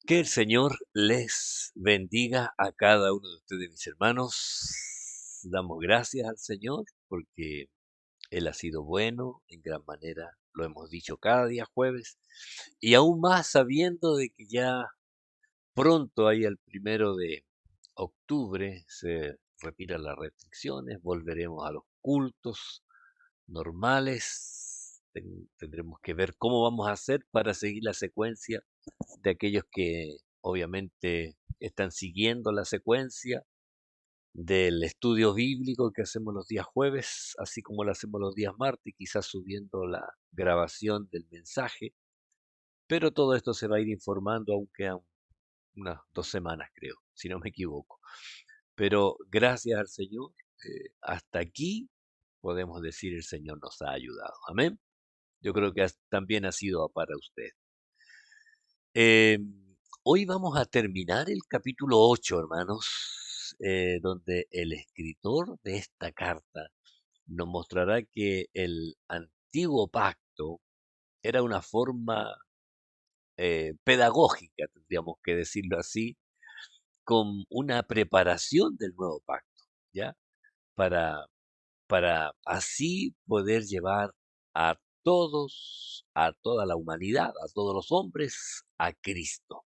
Que el Señor les bendiga a cada uno de ustedes, mis hermanos. Damos gracias al Señor porque Él ha sido bueno en gran manera. Lo hemos dicho cada día jueves. Y aún más sabiendo de que ya pronto, ahí el 1 de octubre, se retiran las restricciones. Volveremos a los cultos normales. Tendremos que ver cómo vamos a hacer para seguir la secuencia de aquellos que obviamente están siguiendo la secuencia del estudio bíblico que hacemos los días jueves, así como lo hacemos los días martes, quizás subiendo la grabación del mensaje, pero todo esto se va a ir informando, aún quedan unas 2 semanas, creo, si no me equivoco. Pero gracias al Señor, hasta aquí podemos decir el Señor nos ha ayudado. Amén. Yo creo que también ha sido para usted. Eh, Hoy vamos a terminar el capítulo 8, hermanos, donde el escritor de esta carta nos mostrará que el antiguo pacto era una forma pedagógica, tendríamos que decirlo así, con una preparación del nuevo pacto, ¿ya? Para, para así poder llevar a todos, a toda la humanidad, a todos los hombres, a Cristo.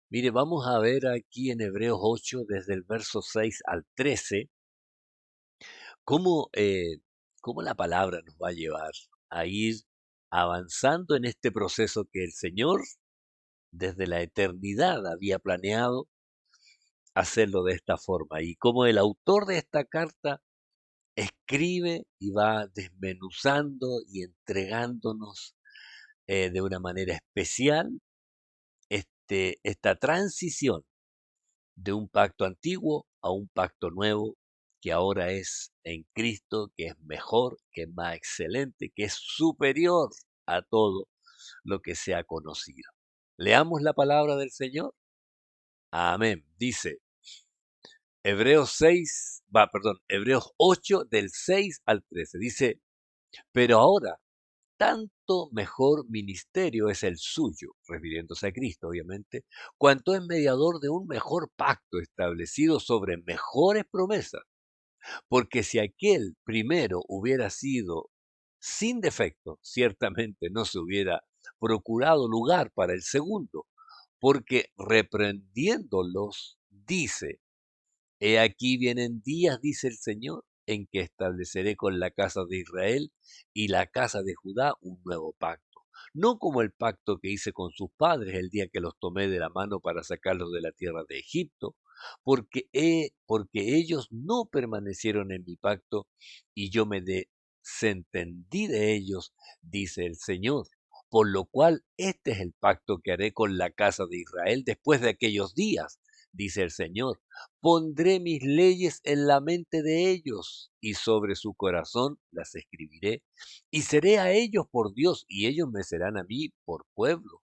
Mire, vamos a ver aquí en Hebreos 8, desde el verso 6 al 13, cómo, cómo la palabra nos va a llevar a ir avanzando en este proceso que el Señor desde la eternidad había planeado hacerlo de esta forma. Y cómo el autor de esta carta escribe y va desmenuzando y entregándonos de una manera especial esta transición de un pacto antiguo a un pacto nuevo que ahora es en Cristo, que es mejor, que es más excelente, que es superior a todo lo que se ha conocido. Leamos la palabra del Señor. Amén. Dice Hebreos 8 del 6 al 13. Dice, pero ahora tanto mejor ministerio es el suyo, refiriéndose a Cristo, obviamente, cuanto es mediador de un mejor pacto establecido sobre mejores promesas. Porque si aquel primero hubiera sido sin defecto, ciertamente no se hubiera procurado lugar para el segundo, porque reprendiéndolos, dice, he aquí vienen días, dice el Señor, en que estableceré con la casa de Israel y la casa de Judá un nuevo pacto, no como el pacto que hice con sus padres el día que los tomé de la mano para sacarlos de la tierra de Egipto, porque ellos no permanecieron en mi pacto y yo me desentendí de ellos, dice el Señor. Por lo cual este es el pacto que haré con la casa de Israel después de aquellos días, dice el Señor. Pondré mis leyes en la mente de ellos y sobre su corazón las escribiré. Y seré a ellos por Dios y ellos me serán a mí por pueblo.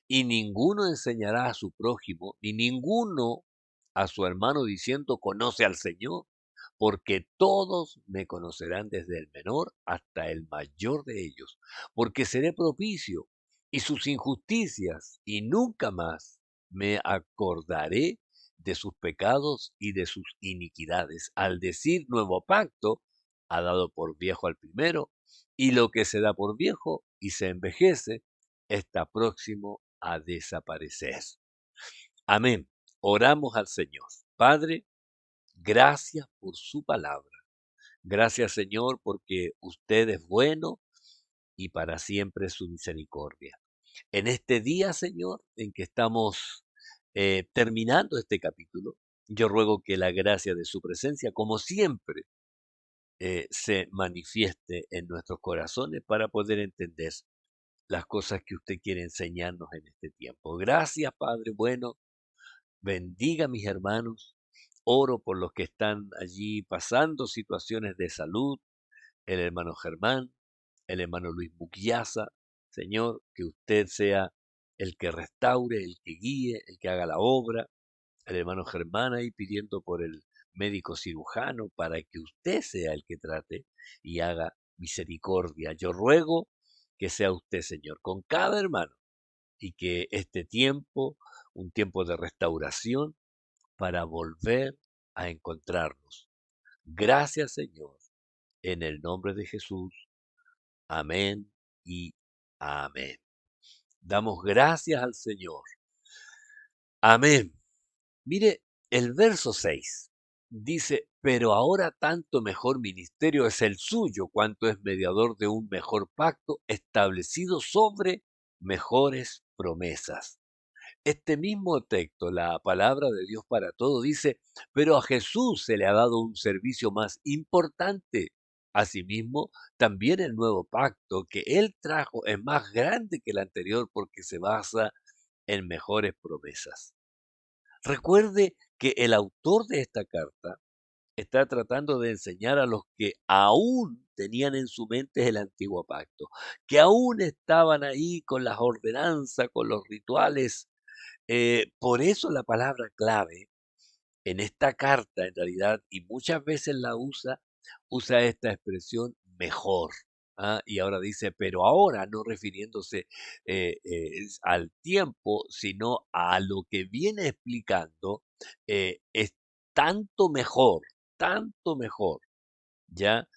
Y ninguno enseñará a su prójimo, ni ninguno a su hermano diciendo conoce al Señor, porque todos me conocerán desde el menor hasta el mayor de ellos, porque seré propicio y sus injusticias y nunca más me acordaré de sus pecados y de sus iniquidades. Al decir nuevo pacto, ha dado por viejo al primero, y lo que se da por viejo y se envejece está próximo a desaparecer. Amén. Oramos al Señor. Padre, gracias por su palabra. Gracias, Señor, porque usted es bueno y para siempre es su misericordia. En este día, Señor, en que estamos terminando este capítulo, yo ruego que la gracia de su presencia, como siempre, se manifieste en nuestros corazones para poder entender las cosas que usted quiere enseñarnos en este tiempo. Gracias, Padre bueno. Bendiga a mis hermanos. Oro por los que están allí pasando situaciones de salud, el hermano Germán, el hermano Luis Buquiaza. Señor, que usted sea el que restaure, el que guíe, el que haga la obra. El hermano Germán ahí pidiendo por el médico cirujano para que usted sea el que trate y haga misericordia. Yo ruego que sea usted, Señor, con cada hermano y que este tiempo un tiempo de restauración para volver a encontrarnos. Gracias, Señor, en el nombre de Jesús. Amén y amén. Damos gracias al Señor. Amén. Mire, el verso 6 dice, pero ahora tanto mejor ministerio es el suyo, cuanto es mediador de un mejor pacto establecido sobre mejores promesas. Este mismo texto, la palabra de Dios para todo, dice, pero a Jesús se le ha dado un servicio más importante. Asimismo, también el nuevo pacto que Él trajo es más grande que el anterior porque se basa en mejores promesas. Recuerde que el autor de esta carta está tratando de enseñar a los que aún tenían en su mente el antiguo pacto, que aún estaban ahí con las ordenanzas, con los rituales. Por eso la palabra clave en esta carta, en realidad, y muchas veces la usa esta expresión mejor. Y ahora dice, pero ahora, no refiriéndose al tiempo, sino a lo que viene explicando, es tanto mejor, ¿ya?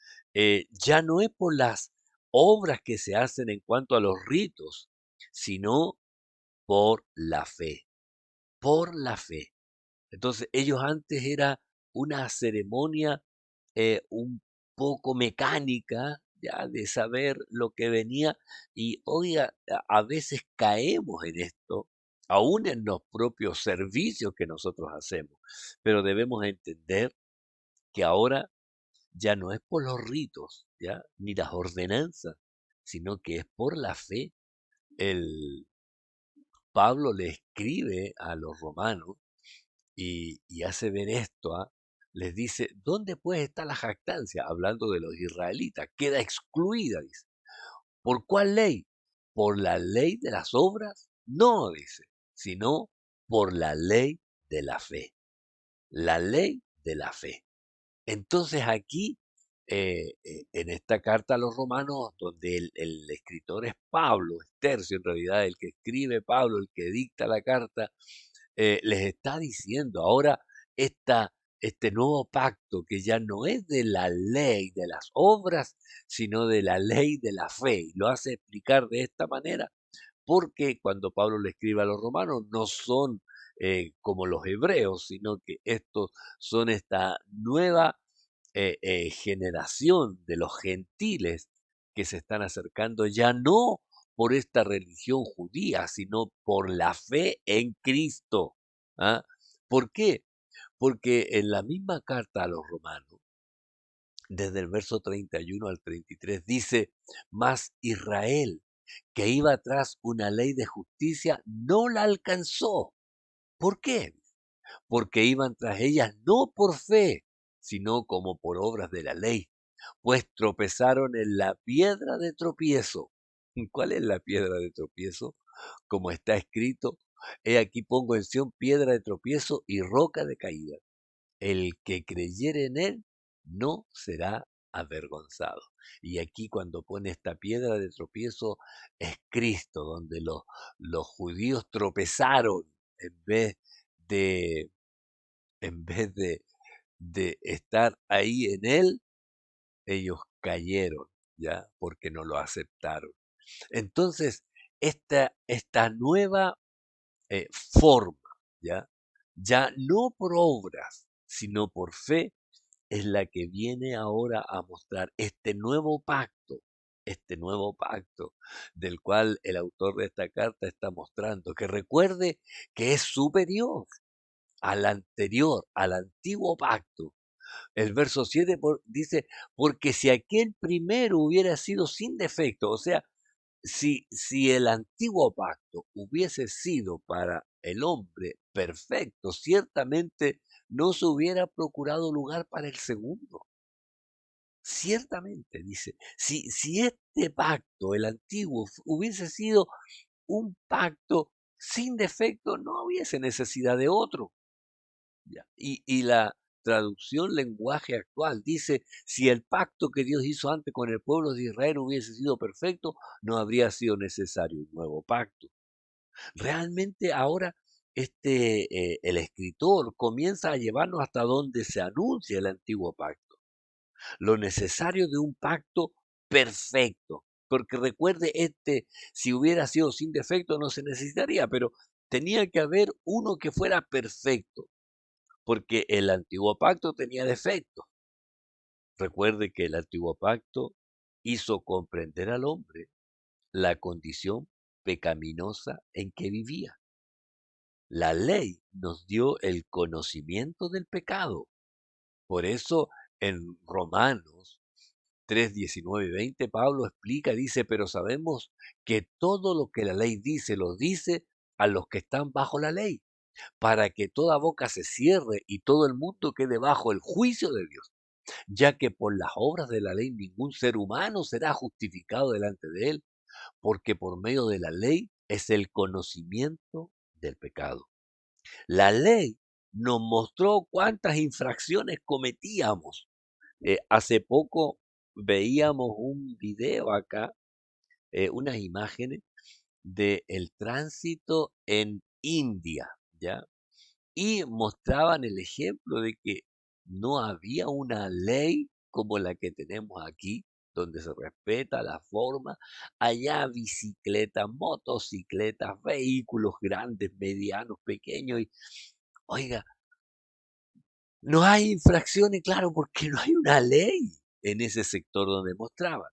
Ya no es por las obras que se hacen en cuanto a los ritos, sino por la fe, por la fe. Entonces, ellos antes era una ceremonia un poco mecánica, ya de saber lo que venía, y hoy a veces caemos en esto, aún en los propios servicios que nosotros hacemos, pero debemos entender que ahora ya no es por los ritos, ya, ni las ordenanzas, sino que es por la fe. El Pablo le escribe a los romanos y hace ver esto, les dice, ¿dónde pues está la jactancia? Hablando de los israelitas, queda excluida, dice. ¿Por cuál ley? ¿Por la ley de las obras? No, dice, sino por la ley de la fe. La ley de la fe. Entonces aquí, en esta carta a los romanos, donde el escritor es Pablo, es Tercio en realidad, el que escribe Pablo, el que dicta la carta, les está diciendo ahora este nuevo pacto que ya no es de la ley de las obras, sino de la ley de la fe. Y lo hace explicar de esta manera, porque cuando Pablo le escribe a los romanos no son como los hebreos, sino que estos son esta nueva generación de los gentiles que se están acercando ya no por esta religión judía, sino por la fe en Cristo. ¿Ah? ¿Por qué? Porque en la misma carta a los romanos, desde el verso 31 al 33, dice, mas Israel, que iba tras una ley de justicia, no la alcanzó. ¿Por qué? Porque iban tras ellas no por fe, sino como por obras de la ley, pues tropezaron en la piedra de tropiezo. ¿Cuál es la piedra de tropiezo? Como está escrito, he aquí pongo en Sión piedra de tropiezo y roca de caída. El que creyere en él no será avergonzado. Y aquí cuando pone esta piedra de tropiezo es Cristo, donde los judíos tropezaron en vez de, en vez de estar ahí en él, ellos cayeron, ¿ya? Porque no lo aceptaron. Entonces, esta nueva forma, ¿ya? Ya no por obras, sino por fe, es la que viene ahora a mostrar este nuevo pacto del cual el autor de esta carta está mostrando, que recuerde que es superior al anterior, al antiguo pacto. El verso 7 dice, porque si aquel primero hubiera sido sin defecto, o sea, si el antiguo pacto hubiese sido para el hombre perfecto, ciertamente no se hubiera procurado lugar para el segundo. Ciertamente, dice, si este pacto, el antiguo, hubiese sido un pacto sin defecto, no hubiese necesidad de otro. Ya. Y la traducción lenguaje actual dice, si el pacto que Dios hizo antes con el pueblo de Israel hubiese sido perfecto, no habría sido necesario un nuevo pacto. Realmente ahora el escritor comienza a llevarnos hasta donde se anuncia el antiguo pacto, lo necesario de un pacto perfecto. Porque recuerde, si hubiera sido sin defecto no se necesitaría, pero tenía que haber uno que fuera perfecto, porque el antiguo pacto tenía defectos. Recuerde que el antiguo pacto hizo comprender al hombre la condición pecaminosa en que vivía. La ley nos dio el conocimiento del pecado. Por eso en Romanos 3, 19 y 20 Pablo explica, dice, pero sabemos que todo lo que la ley dice, lo dice a los que están bajo la ley, para que toda boca se cierre y todo el mundo quede bajo el juicio de Dios, ya que por las obras de la ley ningún ser humano será justificado delante de él, porque por medio de la ley es el conocimiento del pecado. La ley nos mostró cuántas infracciones cometíamos. Hace poco veíamos un video acá, unas imágenes del tránsito en India, ¿ya? Y mostraban el ejemplo de que no había una ley como la que tenemos aquí, donde se respeta la forma. Allá bicicletas, motocicletas, vehículos grandes, medianos, pequeños. Y, oiga, no hay infracciones, claro, porque no hay una ley en ese sector donde mostraban.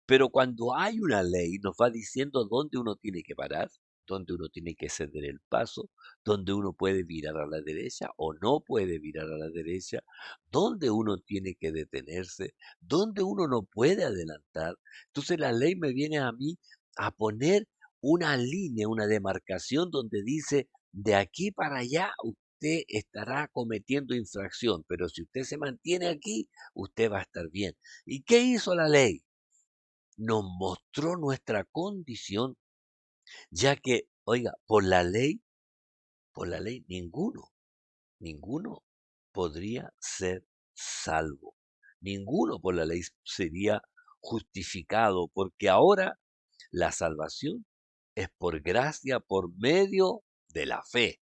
Pero cuando hay una ley, nos va diciendo dónde uno tiene que parar, dónde uno tiene que ceder el paso, dónde uno puede virar a la derecha o no puede virar a la derecha, dónde uno tiene que detenerse, dónde uno no puede adelantar. Entonces la ley me viene a mí a poner una línea, una demarcación donde dice, de aquí para allá usted estará cometiendo infracción, pero si usted se mantiene aquí, usted va a estar bien. ¿Y qué hizo la ley? Nos mostró nuestra condición, ya que, oiga, por la ley ninguno podría ser salvo. Ninguno por la ley sería justificado, porque ahora la salvación es por gracia, por medio de la fe.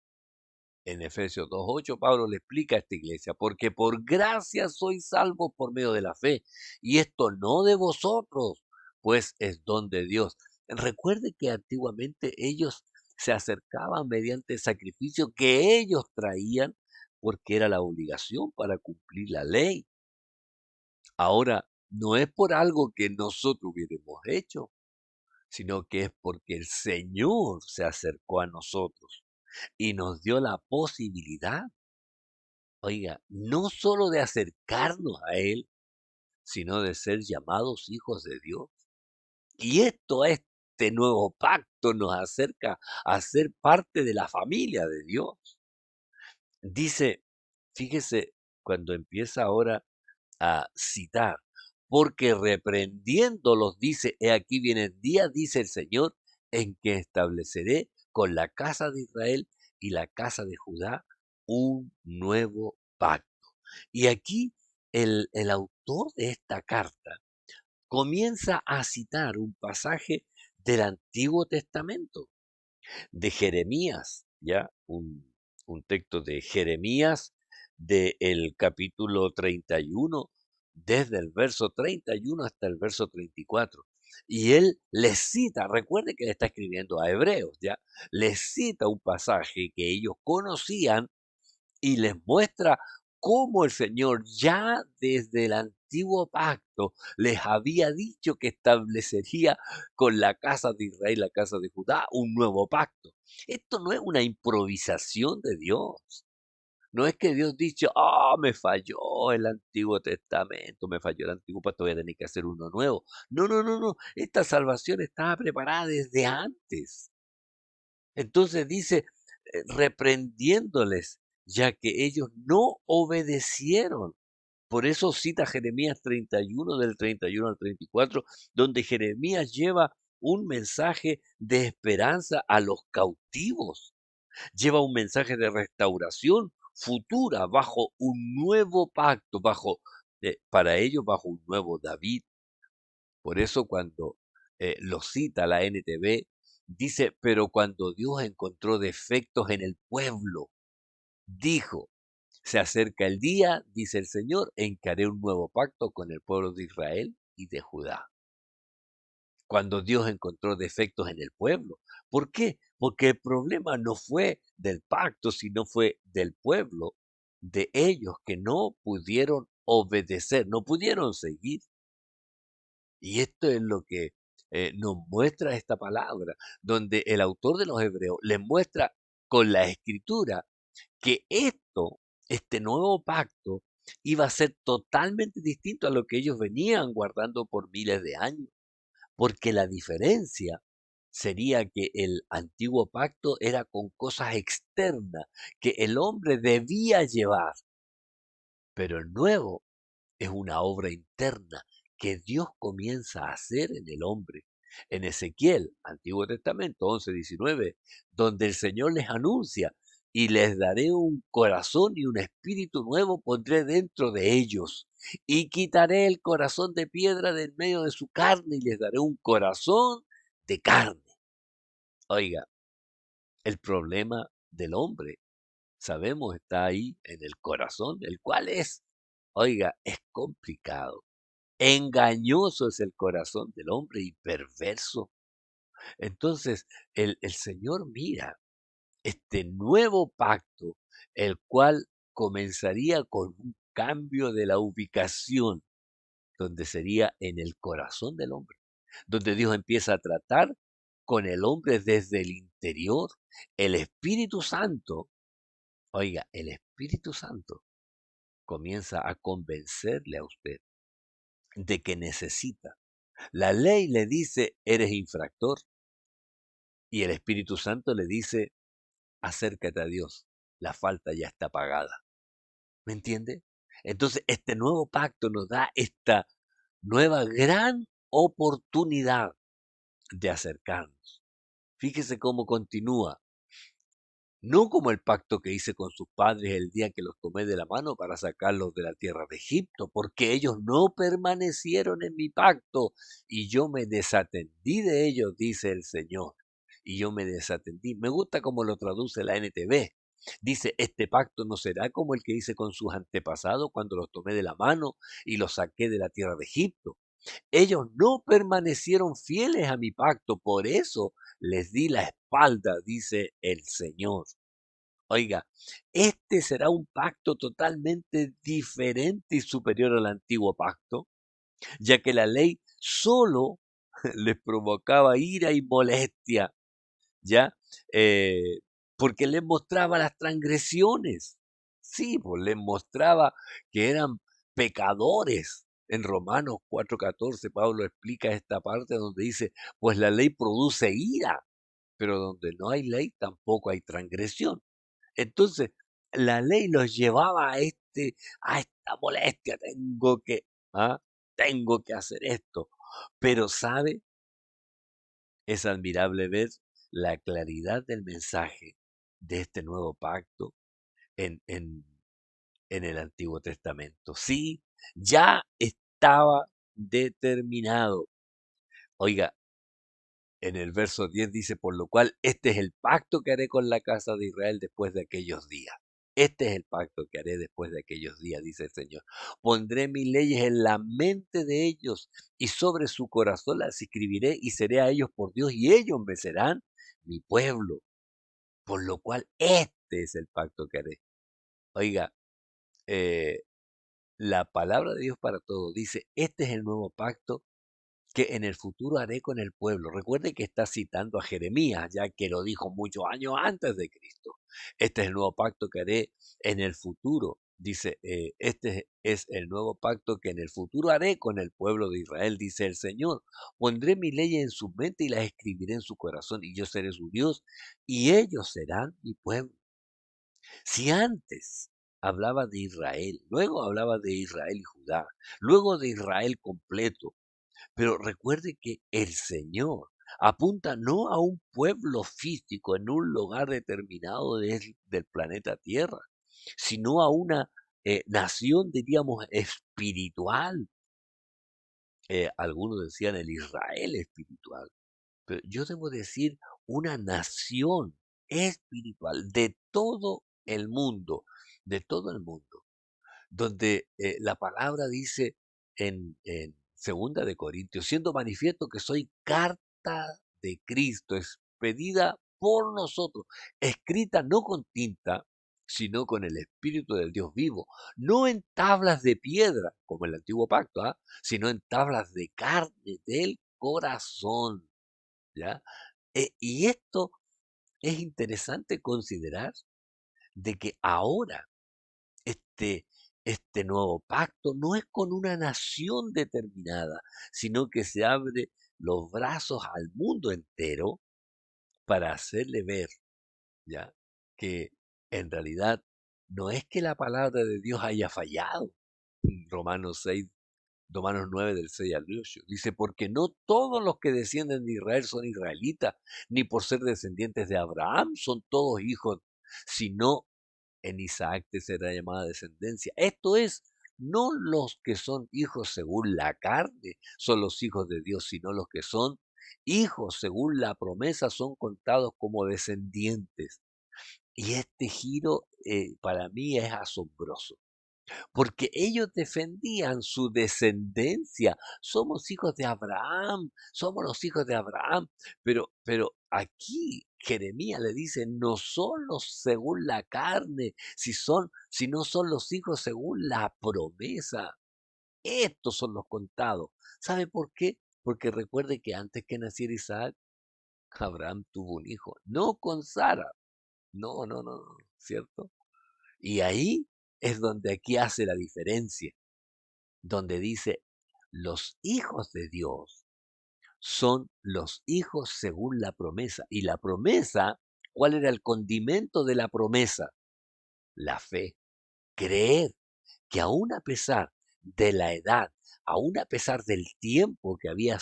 En Efesios 2:8 Pablo le explica a esta iglesia, porque por gracia sois salvos por medio de la fe, y esto no de vosotros, pues es don de Dios. Recuerde que antiguamente ellos se acercaban mediante sacrificio que ellos traían, porque era la obligación para cumplir la ley. Ahora, no es por algo que nosotros hubiéramos hecho, sino que es porque el Señor se acercó a nosotros y nos dio la posibilidad, oiga, no solo de acercarnos a Él, sino de ser llamados hijos de Dios. Y este nuevo pacto nos acerca a ser parte de la familia de Dios. Dice, fíjese, cuando empieza ahora a citar, porque reprendiéndolos dice, he aquí viene el día, dice el Señor, en que estableceré con la casa de Israel y la casa de Judá un nuevo pacto. Y aquí el autor de esta carta comienza a citar un pasaje del Antiguo Testamento, de Jeremías, ya un texto de Jeremías del capítulo 31, desde el verso 31 hasta el verso 34. Y él les cita, recuerde que le está escribiendo a hebreos, ya, les cita un pasaje que ellos conocían y les muestra cómo el Señor ya desde el antiguo pacto les había dicho que establecería con la casa de Israel, la casa de Judá, un nuevo pacto. Esto no es una improvisación de Dios. No es que Dios dicho, me falló el Antiguo Testamento, me falló el Antiguo Pacto, voy a tener que hacer uno nuevo. No, no, no, no. Esta salvación estaba preparada desde antes. Entonces dice, reprendiéndoles, ya que ellos no obedecieron. Por eso cita Jeremías 31, del 31 al 34, donde Jeremías lleva un mensaje de esperanza a los cautivos. Lleva un mensaje de restauración futura bajo un nuevo pacto, para ellos bajo un nuevo David. Por eso cuando lo cita la NTV, Dice, pero cuando Dios encontró defectos en el pueblo, dijo, se acerca el día, dice el Señor, en que haré un nuevo pacto con el pueblo de Israel y de Judá. Cuando Dios encontró defectos en el pueblo. ¿Por qué? Porque el problema no fue del pacto, sino fue del pueblo, de ellos que no pudieron obedecer, no pudieron seguir. Y esto es lo que nos muestra esta palabra, donde el autor de los Hebreos les muestra con la escritura que este nuevo pacto, iba a ser totalmente distinto a lo que ellos venían guardando por miles de años, porque la diferencia sería que el antiguo pacto era con cosas externas que el hombre debía llevar, pero el nuevo es una obra interna que Dios comienza a hacer en el hombre. En Ezequiel, Antiguo Testamento 11:19, donde el Señor les anuncia, y les daré un corazón y un espíritu nuevo pondré dentro de ellos, y quitaré el corazón de piedra del medio de su carne y les daré un corazón de carne. Oiga, el problema del hombre, sabemos, está ahí en el corazón, el cual es, oiga, es complicado. Engañoso es el corazón del hombre y perverso. Entonces, el Señor mira este nuevo pacto, el cual comenzaría con un cambio de la ubicación, donde sería en el corazón del hombre, donde Dios empieza a tratar con el hombre desde el interior. El Espíritu Santo, oiga, el Espíritu Santo comienza a convencerle a usted de que necesita. La ley le dice, eres infractor, y el Espíritu Santo le dice, acércate a Dios, la falta ya está pagada. ¿Me entiende? Entonces, este nuevo pacto nos da esta nueva gran oportunidad de acercarnos. Fíjese cómo continúa. No como el pacto que hice con sus padres el día que los tomé de la mano para sacarlos de la tierra de Egipto, porque ellos no permanecieron en mi pacto y yo me desatendí de ellos, dice el Señor. Y yo me desatendí. Me gusta como lo traduce la NTV. Dice, este pacto no será como el que hice con sus antepasados cuando los tomé de la mano y los saqué de la tierra de Egipto. Ellos no permanecieron fieles a mi pacto, por eso les di la espalda, dice el Señor. Oiga, este será un pacto totalmente diferente y superior al antiguo pacto, ya que la ley solo les provocaba ira y molestia, ¿ya? Eh, Porque les mostraba las transgresiones. Sí, pues les mostraba que eran pecadores. En Romanos 4:14 Pablo explica esta parte donde dice, pues la ley produce ira, pero donde no hay ley tampoco hay transgresión. Entonces, la ley los llevaba a esta molestia, ¿ah? Tengo que hacer esto. Pero, ¿sabe? Es admirable ver la claridad del mensaje de este nuevo pacto en, en, en el Antiguo Testamento. Sí, ya estaba determinado. Oiga, en el verso 10 dice, por lo cual este es el pacto que haré con la casa de Israel después de aquellos días. Este es el pacto que haré después de aquellos días, dice el Señor. Pondré mis leyes en la mente de ellos y sobre su corazón las escribiré y seré a ellos por Dios y ellos me serán mi pueblo. Por lo cual este es el pacto que haré. Oiga, eh, la palabra de Dios para todos dice, este es el nuevo pacto que en el futuro haré con el pueblo. Recuerde que está citando a Jeremías, ya que lo dijo muchos años antes de Cristo. Este es el nuevo pacto que haré en el futuro. Dice, este es el nuevo pacto que en el futuro haré con el pueblo de Israel, dice el Señor. Pondré mi ley en su mente y las escribiré en su corazón, y yo seré su Dios, y ellos serán mi pueblo. Si antes hablaba de Israel, luego hablaba de Israel y Judá, luego de Israel completo, pero recuerde que el Señor apunta no a un pueblo físico en un lugar determinado del planeta Tierra, sino a una nación, diríamos, espiritual. Algunos decían el Israel espiritual, pero yo debo decir una nación espiritual de todo el mundo, donde la palabra dice en Segunda de Corintios, siendo manifiesto que soy carta de Cristo, expedida por nosotros, escrita no con tinta, sino con el Espíritu del Dios vivo, no en tablas de piedra, como el antiguo pacto, sino en tablas de carne del corazón, ¿ya? Y esto es interesante considerar de que ahora este, este nuevo pacto no es con una nación determinada, sino que se abre los brazos al mundo entero para hacerle ver, ¿ya? Que en realidad no es que la palabra de Dios haya fallado. Romanos 6, Romanos 9 del 6 al 8. Dice, porque no todos los que descienden de Israel son israelitas, ni por ser descendientes de Abraham son todos hijos, sino en Isaac te será llamada descendencia. Esto es, no los que son hijos según la carne son los hijos de Dios, sino los que son hijos según la promesa son contados como descendientes. Y este giro para mí es asombroso, porque ellos defendían su descendencia. Somos hijos de Abraham, somos los hijos de Abraham. Pero aquí Jeremías le dice, no son los según la carne, si no son los hijos según la promesa. Estos son los contados. ¿Sabe por qué? Porque recuerde que antes que naciera Isaac, Abraham tuvo un hijo, no con Sara. No, no, no, no, ¿cierto? Y ahí es donde aquí hace la diferencia, donde dice, los hijos de Dios son los hijos según la promesa. Y la promesa, ¿cuál era el condimento de la promesa? La fe, creer que aún a pesar de la edad, aún a pesar del tiempo que había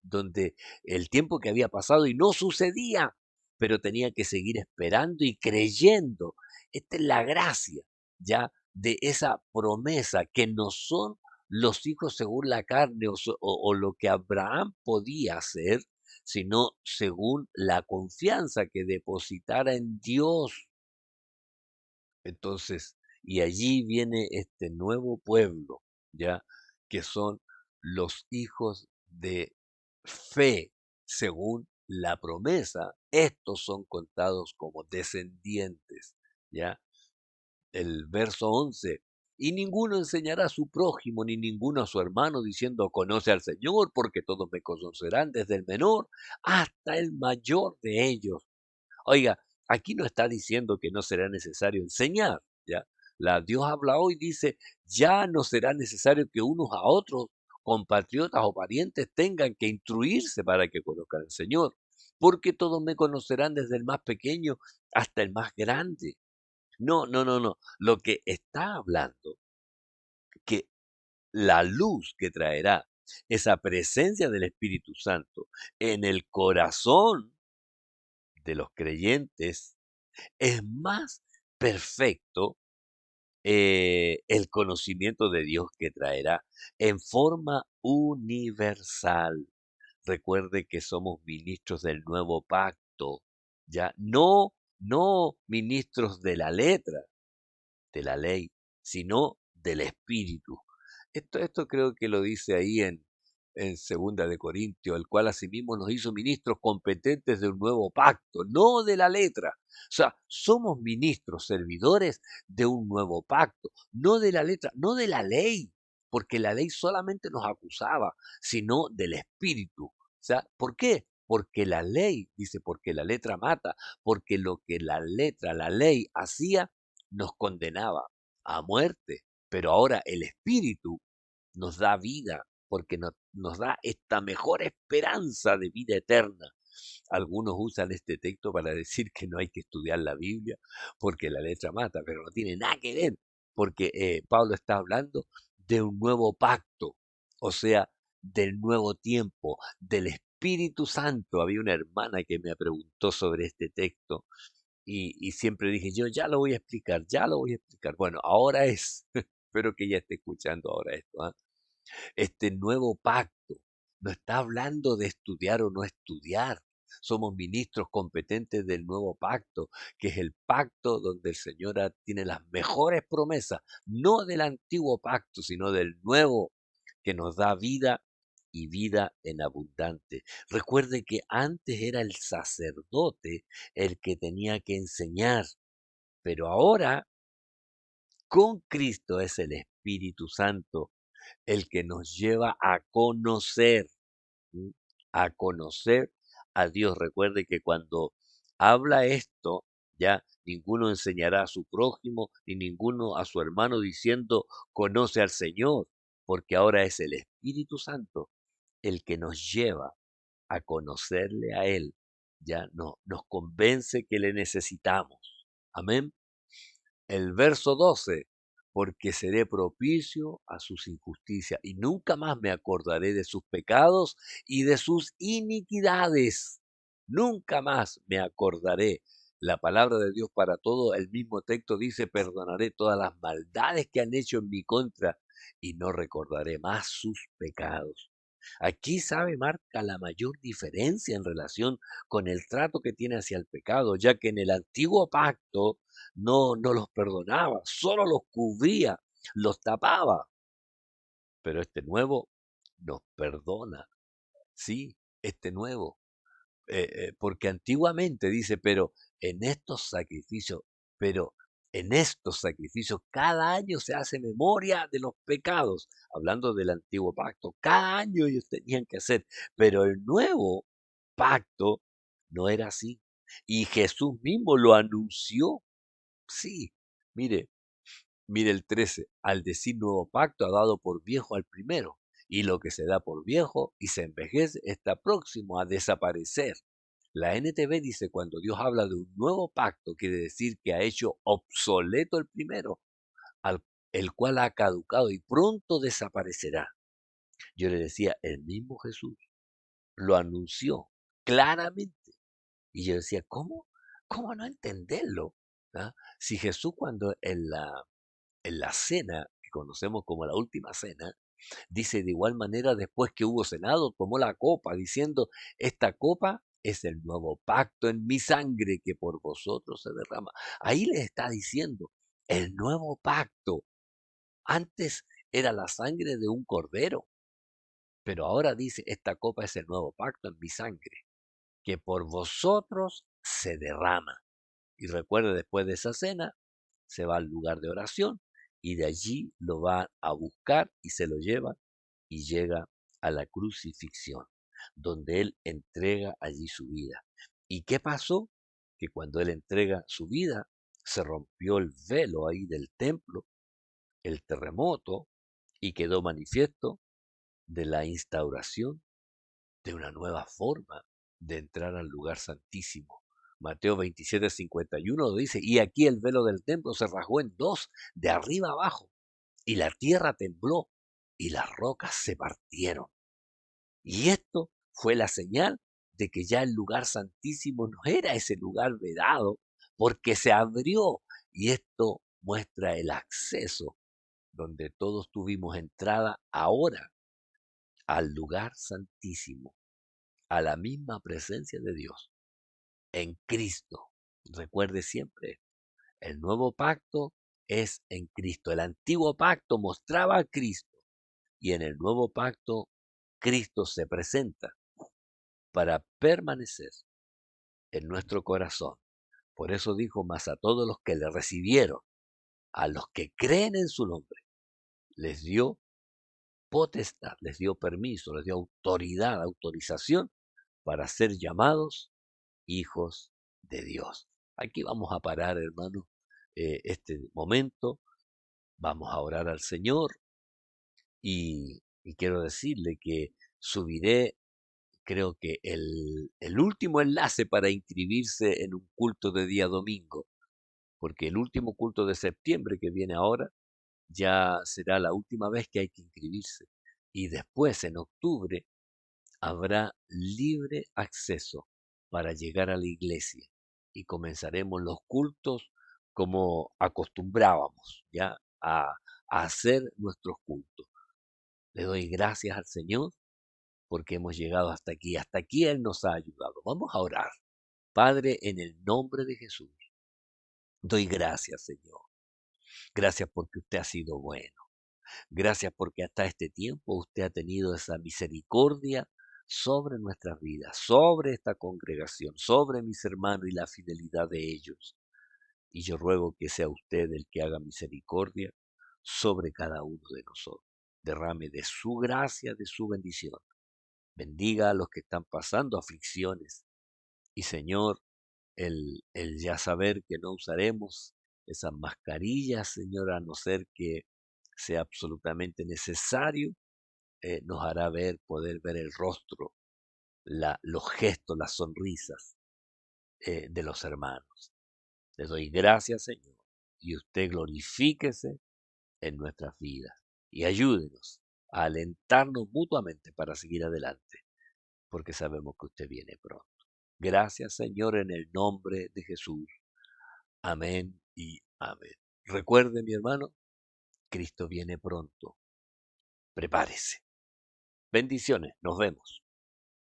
donde el tiempo que había pasado y no sucedía, pero tenía que seguir esperando y creyendo. Esta es la gracia ya de esa promesa que no son los hijos según la carne o lo que Abraham podía hacer, sino según la confianza que depositara en Dios. Entonces, y allí viene este nuevo pueblo, ¿ya? Que son los hijos de fe, según la promesa. Estos son contados como descendientes, ¿ya? El verso 11. Y ninguno enseñará a su prójimo, ni ninguno a su hermano, diciendo, conoce al Señor, porque todos me conocerán, desde el menor hasta el mayor de ellos. Oiga, aquí no está diciendo que no será necesario enseñar, ¿ya? Dios habla hoy, dice, ya no será necesario que unos a otros, compatriotas o parientes, tengan que instruirse para que conozcan al Señor, porque todos me conocerán desde el más pequeño hasta el más grande. No, no, no, no. Lo que está hablando, que la luz que traerá esa presencia del Espíritu Santo en el corazón de los creyentes es más perfecto el conocimiento de Dios que traerá en forma universal. Recuerde que somos ministros del nuevo pacto, ya no ministros de la letra, de la ley, sino del Espíritu. Esto creo que lo dice ahí en Segunda de Corintios, el cual asimismo nos hizo ministros competentes de un nuevo pacto, no de la letra. O sea, somos ministros, servidores de un nuevo pacto, no de la letra, no de la ley, porque la ley solamente nos acusaba, sino del Espíritu. O sea, ¿por qué? Porque la ley, dice, porque la letra mata, porque lo que la letra, la ley hacía, nos condenaba a muerte, pero ahora el Espíritu nos da vida, porque nos da esta mejor esperanza de vida eterna. Algunos usan este texto para decir que no hay que estudiar la Biblia porque la letra mata, pero no tiene nada que ver, porque Pablo está hablando de un nuevo pacto, o sea, del nuevo tiempo, del Espíritu Santo. Había una hermana que me preguntó sobre este texto y siempre dije, yo ya lo voy a explicar, ya lo voy a explicar. Bueno, ahora es, espero que ella esté escuchando ahora esto, este nuevo pacto no está hablando de estudiar o no estudiar, somos ministros competentes del nuevo pacto, que es el pacto donde el Señor tiene las mejores promesas, no del antiguo pacto, sino del nuevo, que nos da vida y vida en abundante. Recuerde que antes era el sacerdote el que tenía que enseñar, pero ahora con Cristo es el Espíritu Santo el que nos lleva a conocer, ¿sí? A conocer a Dios. Recuerde que cuando habla esto, ya ninguno enseñará a su prójimo, ni ninguno a su hermano diciendo, conoce al Señor, porque ahora es el Espíritu Santo el que nos lleva a conocerle a Él. Ya no, nos convence que le necesitamos. Amén. El verso 12, porque seré propicio a sus injusticias y nunca más me acordaré de sus pecados y de sus iniquidades. Nunca más me acordaré. La palabra de Dios para todo, el mismo texto dice, perdonaré todas las maldades que han hecho en mi contra y no recordaré más sus pecados. Aquí, sabe, marca la mayor diferencia en relación con el trato que tiene hacia el pecado, ya que en el antiguo pacto no los perdonaba, solo los cubría, los tapaba. Pero este nuevo nos perdona, sí, este nuevo. Porque antiguamente dice, pero en estos sacrificios cada año se hace memoria de los pecados, hablando del antiguo pacto, cada año ellos tenían que hacer, pero el nuevo pacto no era así. Y Jesús mismo lo anunció, sí, mire, mire el 13, al decir nuevo pacto ha dado por viejo al primero, y lo que se da por viejo y se envejece está próximo a desaparecer. La NTV dice, cuando Dios habla de un nuevo pacto, quiere decir que ha hecho obsoleto el primero, al, el cual ha caducado y pronto desaparecerá. Yo le decía, el mismo Jesús lo anunció claramente. Y yo decía, ¿cómo? ¿Cómo no entenderlo? ¿Ah? Si Jesús cuando en la cena, que conocemos como la última cena, dice de igual manera, después que hubo cenado, tomó la copa, diciendo, esta copa es el nuevo pacto en mi sangre que por vosotros se derrama. Ahí le está diciendo, el nuevo pacto. Antes era la sangre de un cordero, pero ahora dice, esta copa es el nuevo pacto en mi sangre, que por vosotros se derrama. Y recuerde, después de esa cena, se va al lugar de oración y de allí lo va a buscar y se lo lleva y llega a la crucifixión, donde él entrega allí su vida. ¿Y qué pasó? Que cuando él entrega su vida, se rompió el velo ahí del templo, el terremoto, y quedó manifiesto de la instauración de una nueva forma de entrar al lugar santísimo. Mateo 27:51 dice, y aquí el velo del templo se rasgó en dos, de arriba abajo, y la tierra tembló, y las rocas se partieron. Y esto fue la señal de que ya el lugar santísimo no era ese lugar vedado, porque se abrió, y esto muestra el acceso donde todos tuvimos entrada ahora al lugar santísimo, a la misma presencia de Dios, en Cristo. Recuerde siempre, el nuevo pacto es en Cristo. El antiguo pacto mostraba a Cristo y en el nuevo pacto Cristo se presenta para permanecer en nuestro corazón. Por eso dijo, más a todos los que le recibieron, a los que creen en su nombre, les dio potestad, les dio permiso, les dio autoridad, autorización para ser llamados hijos de Dios. Aquí vamos a parar, hermano, este momento. Vamos a orar al Señor y quiero decirle que subiré, creo que el último enlace para inscribirse en un culto de día domingo, porque el último culto de septiembre que viene ahora ya será la última vez que hay que inscribirse. Y después, en octubre, habrá libre acceso para llegar a la iglesia y comenzaremos los cultos como acostumbrábamos ya a hacer nuestros cultos. Le doy gracias al Señor porque hemos llegado hasta aquí. Hasta aquí Él nos ha ayudado. Vamos a orar. Padre, en el nombre de Jesús, doy gracias, Señor. Gracias porque usted ha sido bueno. Gracias porque hasta este tiempo usted ha tenido esa misericordia sobre nuestras vidas, sobre esta congregación, sobre mis hermanos y la fidelidad de ellos. Y yo ruego que sea usted el que haga misericordia sobre cada uno de nosotros. Derrame de su gracia, de su bendición. Bendiga a los que están pasando aflicciones. Y Señor, el ya saber que no usaremos esas mascarillas, Señor, a no ser que sea absolutamente necesario, nos hará poder ver el rostro, los gestos, las sonrisas de los hermanos. Le doy gracias, Señor, y usted glorifíquese en nuestras vidas y ayúdenos a alentarnos mutuamente para seguir adelante, porque sabemos que usted viene pronto. Gracias, Señor, en el nombre de Jesús. Amén y amén. Recuerde, mi hermano, Cristo viene pronto. Prepárese. Bendiciones. Nos vemos.